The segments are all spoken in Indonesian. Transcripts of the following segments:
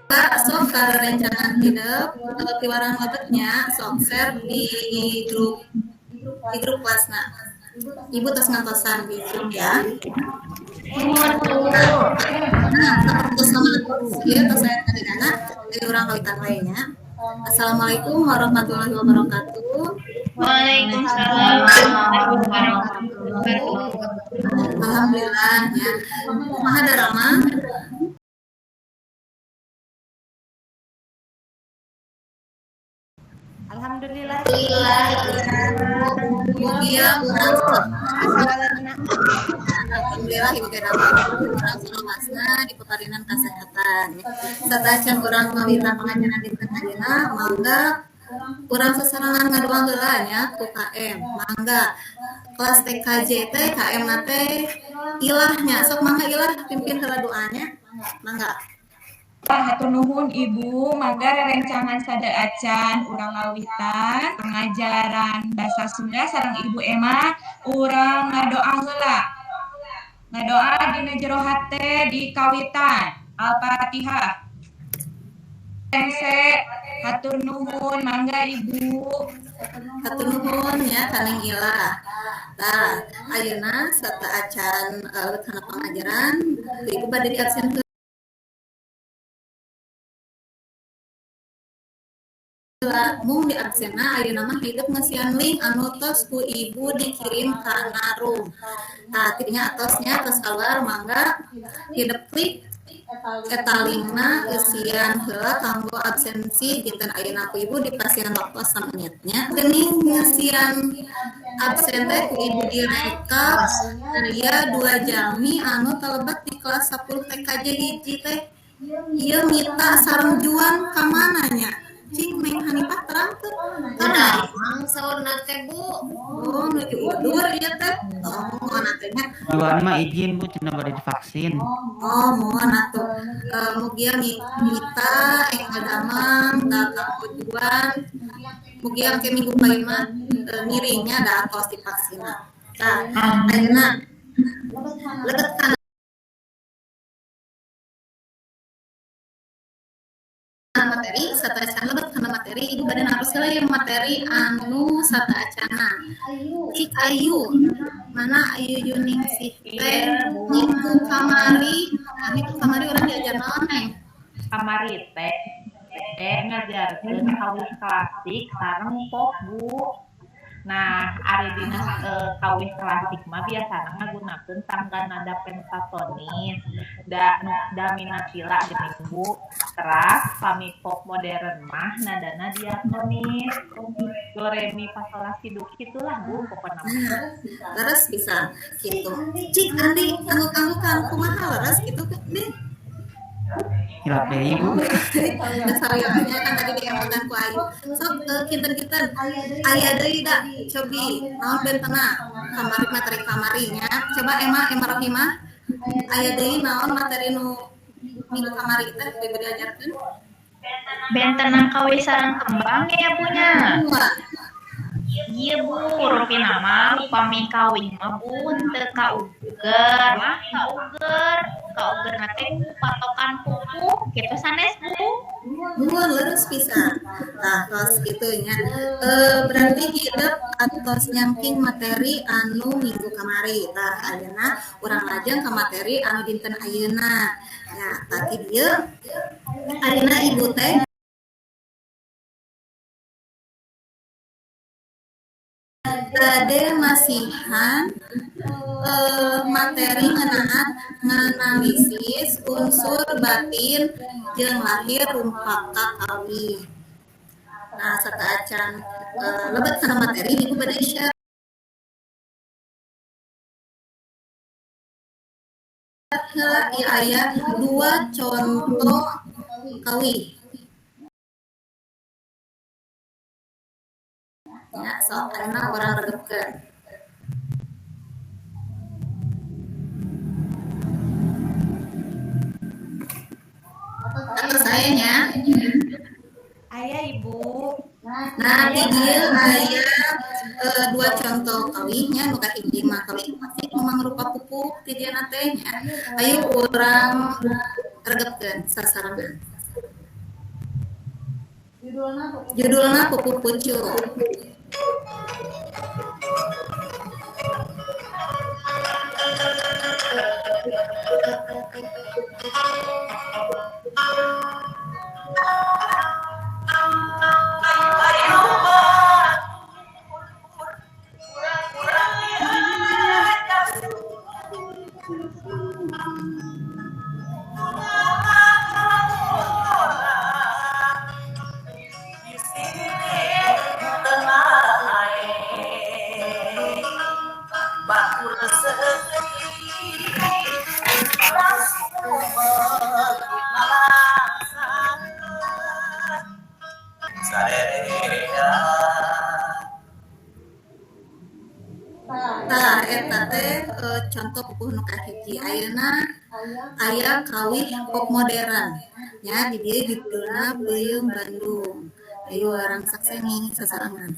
Pak, sok kalau rencangan hidup piwaran obatnya sok share di grup kelasna. Ibu tos ngantosan di grup ya. Nah, terus sama ya tos saya kadang dari orang kawitan lainnya. Assalamualaikum warahmatullahi wabarakatuh. Waalaikumsalam warahmatullahi wabarakatuh. Alhamdulillah ya. Kumaha darama? Alhamdulillah. Dia urang alhamdulillah ibu kenapa urang selamasna di peparinan kesehatan. Satacan urang mawita pengajaran dinten ayeuna mangga urang sesarangan ngaduang heula nya ku KM. Mangga kelas TKJ teh KM na teh ilahnya sok mangga ilah pimpin heula doanya. Mangga. Hatur nuhun Ibu, mangga rerencangan sada acan urang lawitan pengajaran bahasa Sunda sareng Ibu Emma urang ngadoa heula. Ngadoa dina jero hate di kawitan. Al-Fatihah. Tense hatur nuhun mangga Ibu. Hatur nuhun ya kaning ilah. Tah, ayeuna sarta acan kana pengajaran Ibu bade di absen mung di absena ayeuna mah hidup ngasian link anu tos ku ibu dikirim ka narum. Nah, tidinya atosnya tos keluar mangga hidup klik eta linkna eusian heula kanggo absensi dinten ayeuna ku ibu di pasien waktu menitnya geuning ngasian absen teh ku ibu direkap aya 2 jami anu telebat di kelas 10 TKJ hiji teh ieu mita sareng juan ka mananya cing Neng Hanifah terang tuh Ada mang sauna teh Bu. oh nuju udur ieu teh oh nantinya Juan mah izin Bu cenah bade divaksin. oh mohon atuh mugia Mita Eka Damang Kakak Ojuan mugia ke minggu bae mah miringnya da tos divaksina tah ayeuna lebet kana materi sataacan lebet kana materi ibu badan harus yang materi anu sataacana cik ayu mana ayu yuning sih teh minggu kamari orang diajar naon neng Kamari teh ngajarkeun kawih klasik sareng pop Bu. Nah, ari dina kawih klasik mah biasana ngagunakeun tangga nada pentatonis, da minatila geuning Bu. Teras pami pop modern mah nadana diatonis. Do re mi fa sol la si do kitulah Bu pokona. leres bisa gitu cik Andi angguk-anggukan kumaha leres gitu deh Hilap deui Bu. dasarnya kan tadi diemotan ku ayu sok kinten-kinten aya deui da cobi naon bentena kamari materi kamarinya coba Emma Rohimah aya deui naon materi nu minggu kamari teh ibu diajarkeun Bentenang kawih sareng kembang ya punya. Wah, Iya Bu, rupina mah upami kawih mah Bu teu kauger. Mah kauger. Kauger na teh patokan pupuk kitu sanes Bu. nuhun leres pisan. Nah, tos gitunya. Berarti hidup atos nyangking materi anu minggu kamari. Tah ayeuna urang lajeng ka materi anu dinten ayeuna. Ya, tadi dieu ayeuna ibu teh bade masihan materi ngeunaan nganalisis unsur batin jeung lahir rumpaka kawih. Nah, sataacan lebet kana materi ibu bade share ieu aya 2 contoh kawih. Ya, sok ayeuna urang regepkeun. Atau sayanya Aya Ibu. nah di dieu aya 2 contoh kawihnya nu kahiji mah kawih klasik nu mangrupa pupuk ti dieu teh nya ayo urang regepkeun sasarangan Judulna Pupu Pucuk. Tah eta teh contoh pupuh nu kahiji ayeuna aya kawih pop modern nya di dieu judulna Beuyeung Bandung. Ayo orang sakseni sasarangan.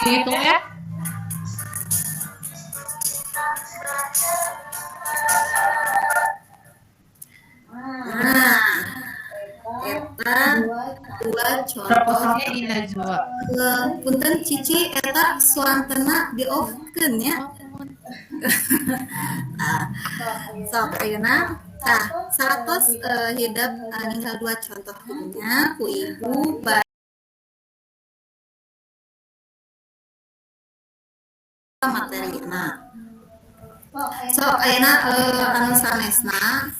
Gitu ya. Nah, eta dua contoh. Proposalnya di Najwa. Punten Cici eta suantena di off-keun ya. Sok ayeuna tah saratos hidup ninggal dua contoh nya ku ibu materina. Sok ayeuna anu sanesna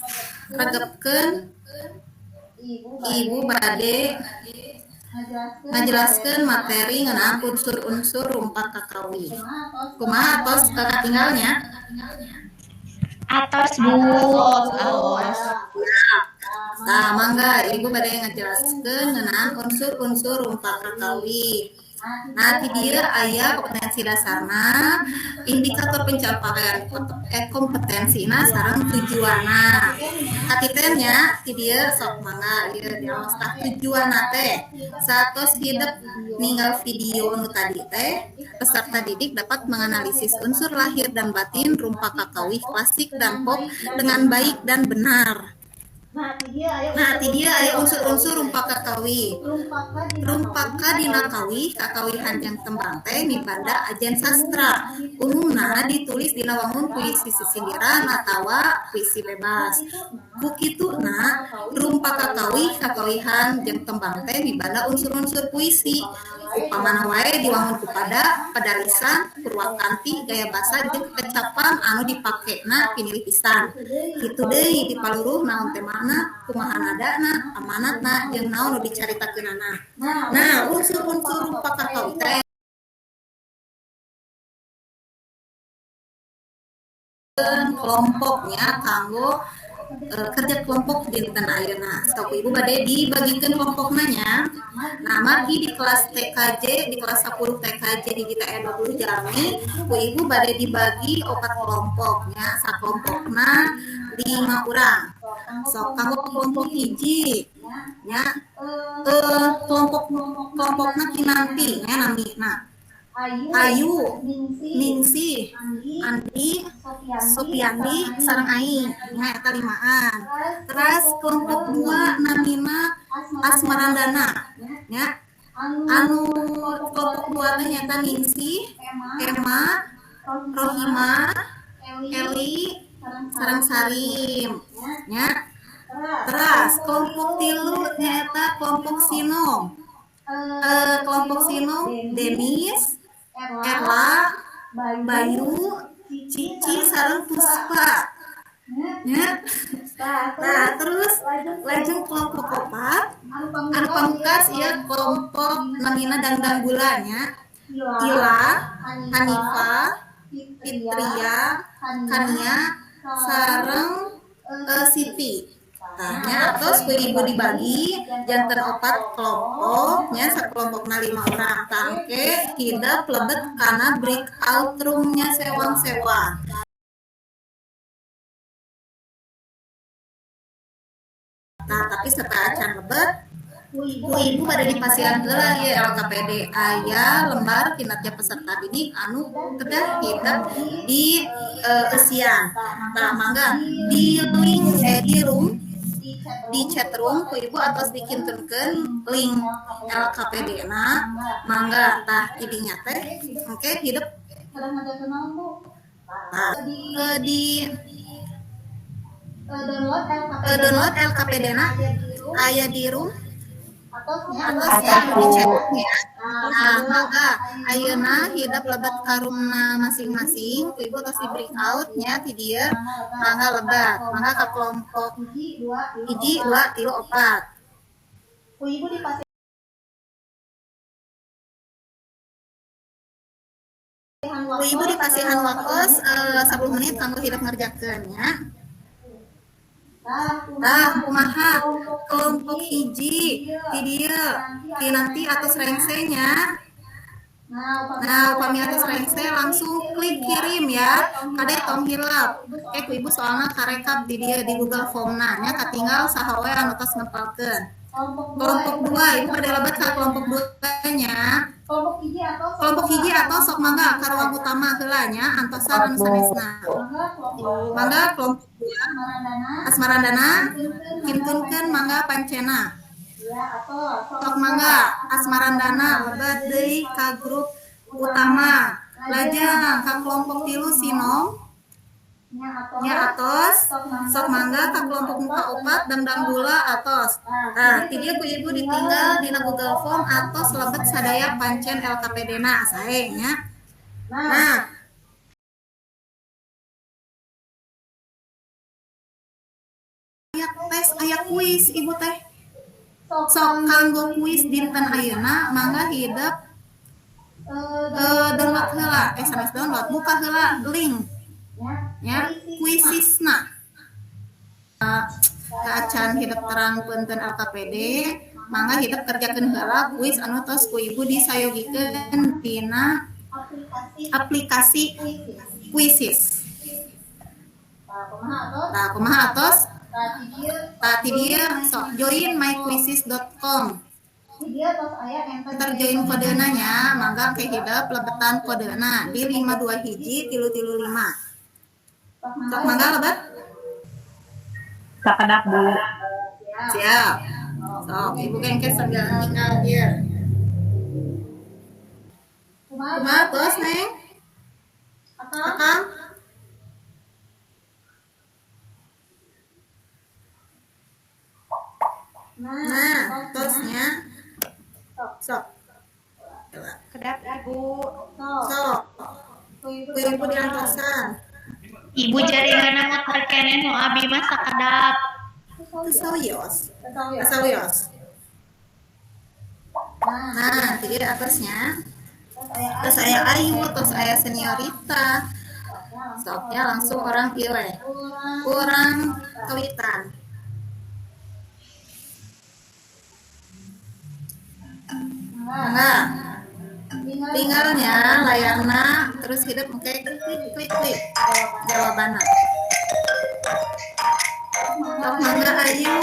regepkeun ibu bade ngajelaskeun materi ngeunaan unsur-unsur rumpak kakawih. Kumaha tos katinggalnya? Atos Bu. Nah, mangga ibu bade ngajelaskeun ngeunaan unsur-unsur rumpak kakawih. Nah, di dieu aya kompetensi dasarna, indikator pencapaian kompetensina sareng tujuanna. Kapiten nya di dieu sok mangga ieu diaos tah tujuanna teh satos hidup ninggal video nu tadi teh peserta didik dapat menganalisis unsur lahir dan batin rumpak kakawih klasik dan pop dengan baik dan benar. Nah, ti dieu aya unsur-unsur rumpak kakawih. Rumpaka dina kawih kakawihan yang tembang teh mibanda ajen sastra. Umumna ditulis dina wangun puisi sisindiran atawa puisi bebas. Bukituna rumpak kakawih kakawihan jeung tembang teh mibanda unsur-unsur puisi. Upamana wae diwangun kepada pedalisan, purwakanti, gaya basa jeung kecapan anu dipakena pinilih pisan. Kitu deui dipaluruh naon teh mana, kumaha nadana, amanatna jeung naon nu dicaritakeunana. Nah, unsur-unsur rupa kakawih teh kelompoknya kanggo kerja kelompok dinten ayeuna. Sok ibu bade dibagikeun kelompokna nya. Nah, margi di kelas TKJ, di kelas 10 TKJ di kita 20 Jami, ku ibu bade dibagi 4 kelompoknya, sakelompokna 5 urang. Sok kanggo kelompok hiji nya kelompokna kinanti nya namina. Ayu, Ningsih, Andi, Sopiandi, sareng Aing, nya eta 5an. Terus kelompok 2 namina Asmarandana, nya anu kelompok 2 teh nyata Ningsih, Emma, Rohima, Eli, sareng Sarim, nya Teras kelompok tilu nyata kelompok sinom. Kelompok sinom Denis, Erla, Bayu, Cici, sareng Puspa. Ya. Nah, terus lajeng kelompok opat anu pamungkas ya kelompok namina dan gulanya Ila, Hanifa, Fitria, Kania, sareng Siti. Nah, terus ku ibu dibagi janten opat kelompoknya sakelompokna 5 orang tangke hidap lebet karena breakout roomnya sewang-sewang. Nah, tapi setelah acan lebet ku ibu pada dipasihan heula ya LKPD aya lembar kinerja peserta didik anu kedah hidap di esian. Nah, mangga di link di chat room ku ibu atas dikintunkeun link LKPD na mangga tah idinya teh oke hidup di download LKPD na aya di room atasnya di chat ya. Nah, maka ayeuna hidap lebat karumna masing-masing ku ibu tos di breakout nya ti dieu mangga lebat mangga ka kelompok 1 2 3 4 ku ibu dipasihan waktos 10 menit kanggo hidap ngerjakeun nya. Nah, kumaha kelompok hiji di dia di nanti atas rengsenya. Nah, upami atas rengse langsung klik kirim ya. Kade tong hilap. Ku ibu soalnya karekap di dia di Google Form-na nya katinggal saha we anu tos ngepalkeun. Kelompok 2 ibu pada lebat ka kelompok 2 nya. Kelompok hiji atau sok mangga ka ruang utama heula nya antosan anu sanesna. Mangga kelompok 2 Asmarandana kintunkeun mangga pancena. Sok mangga Asmarandana lebat deui ka grup utama. Lajeng ka kelompok 3 Sinom nya atos sok mangga ka kelompok muka opat dangdang gula atos. Nah, ti dieu ku ibu ditinggal dina Google Form atos lebet sadaya pancen LKPD-na sae nya. Nah, aya tes aya kuis ibu teh. Sok kanggo kuis dinten ayeuna mangga hidep download heula SMS download buka heula link ya kuisisna. Acan hidap terang punten LKPD mangga hidap kerjakeun heula kuis anu tos ku ibu disayogikeun tina aplikasi Quizzes. Nah, kumaha atos? Tadi dia sok join myquizzes.com. Ntar join kodena nya mangga ke hidap lebetan kodena di 52 hiji 335. Sok mangga lebat? Sakedap Bu. Siap. Sok ibu kengke segala nikah dia. Kumaha tos neng? Akang? Nah, tosnya sok. Kedap Ibu. Sok. Ibu diantosan. Ibu jaringanna motor keneh nu abi mah sakedap. Sawios. Nah, jadi atasnya. Terus saya Ayu, terus saya seniorita. Soknya langsung orang pilih. Kurang kawitan. Nah, tinggalnya layarna terus hidup oke klik jawabannya. Sok mangga Ayu.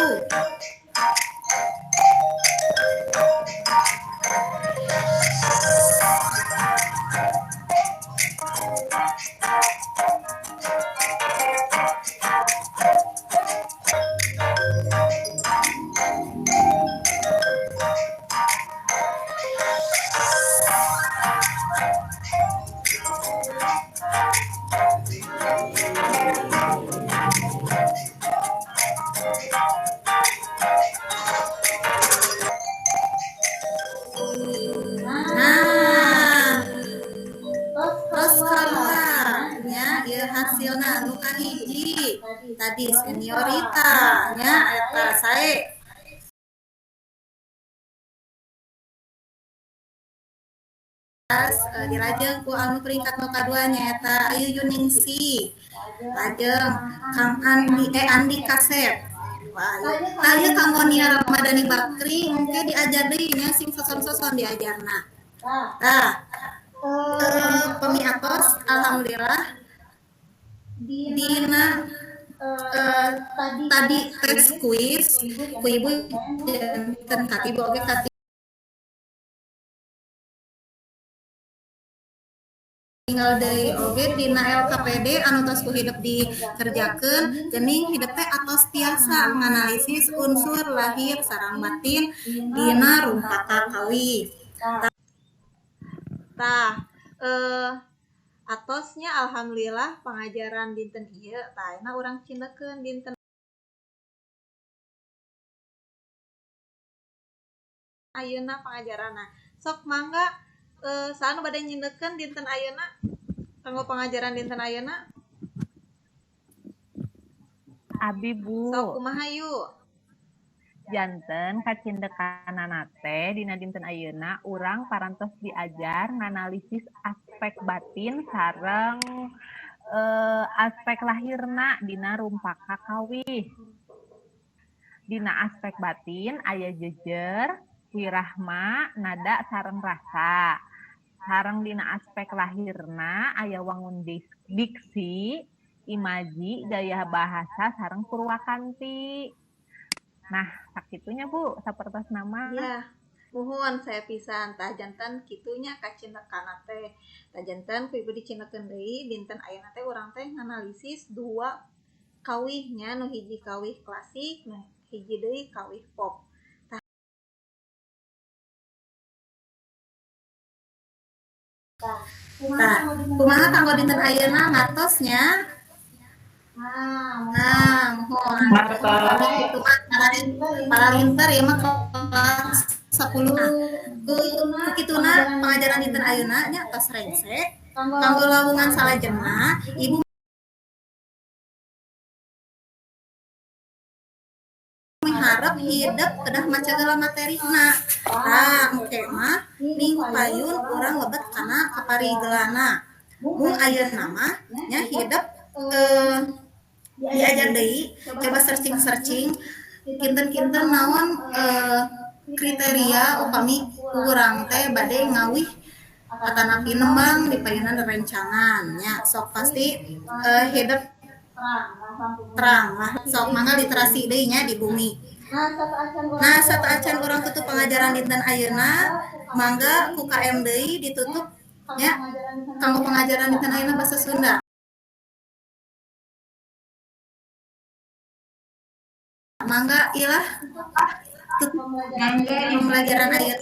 terus keluar nya ieu hasilna nu kahiji tadi seniorita nya eta sae dilajeng ku anu peringkat nu kadua nyaeta Ayu Yuningsi lajeng Kang Andi Kasep Ayo Kang Monia Ramadhani Bakri mungkin diajar deui nya sing soson-soson diajarna. Nah, pemiatos alhamdulillah dina tadi tes kuis ku ibu janten katibu oge katibu tinggal deui oge dina LKPD anu tos ku hidup dikerjakeun geuning hidup teh atos tiasa nganalisis unsur lahir sareng batin dina rumpaka kawih. Tah atosnya alhamdulillah pengajaran dinten ieu tah ayeuna urang cindekeun dinten ayeuna pengajaranna. Sok mangga saanu bade nyindekeun dinten ayeuna kanggo pengajaran dinten ayeuna. Abi Bu. Sok kumaha yu? Janten kacindekanana teh dina dinten ayeuna urang parantos diajar nganalisis aspek batin sareng aspek lahirna dina rumpaka kawih. Dina aspek batin aya jejer, wirahma, nada sareng rasa. Sareng dina aspek lahirna aya wangun diksi, imaji, gaya bahasa sareng purwakanti. Nah, sakitunya Bu, sapertos nama. Ya, muhun saya pisan tah janten kitunya kacindekanna teh. Tah janten ku ibu dicindekeun deui dinten ayeuna teh urang teh nganalisis dua kawihnya nu hiji kawih klasik, nu hiji deui kawih pop. Tah, kumaha kanggo dinten ayeuna ngatosnya? Nah, mohon. Paralinter ya mah kelas 10. Ku kituna pengajaran dinten ayeuna nya tos rengse kanggo lawungan salajengna ibu miharep hidup kedah macagala materina. Tah engke mah minggu payun urang lebet kana kaparigelana. Mung ayeuna mah nya hidup diajar deui coba searching kinten-kinten naon kriteria upami urang teh bade ngawih atanapi nembang di payunan rencangan nya sok pasti hidup terang lah sok mangga literasi deui nya di bumi. Nah sataacan urang tutup pengajaran dinten ayeuna mangga ku KM deui ditutup nya kanggo pengajaran dinten ayeuna basa Sunda. Mangga ilah pembelajaran ayat.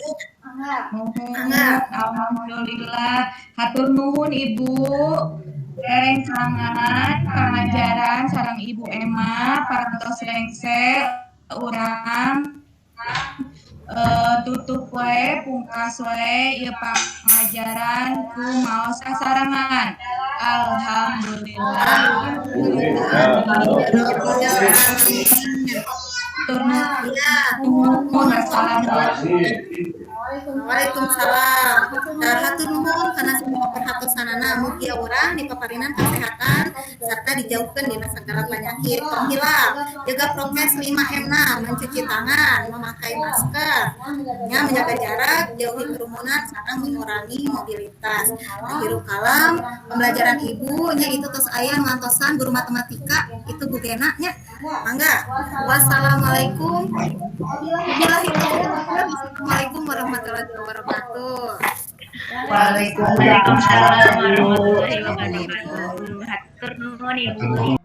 Mangga. Alhamdulillah, hatur nuhun Ibu. Dereng sangat pengajaran sareng Ibu Emma parantos rengse urang tutup we pungkas we ieu pengajaran ku maos sasarangan. Alhamdulillah. Waalaikumsalam. Hatur nuhun kana semua perhatosanana mugi urang dipaparinan kesehatan serta dijauhkeun dina segala penyakit. Hilap, jaga prokes 5M na, mencuci tangan, memakai masker, nya menjaga jarak, jauhi kerumunan serta mengurangi mobilitas. Akhirul kalam, pembelajaran ibu nya itu tos aya ngantosan guru matematika itu Bu Gena nya. Mangga. Wassalamualaikum warahmatullahi wabarakatuh. Waalaikumsalam warahmatullahi wabarakatuh. Hatur nuhun Ibu.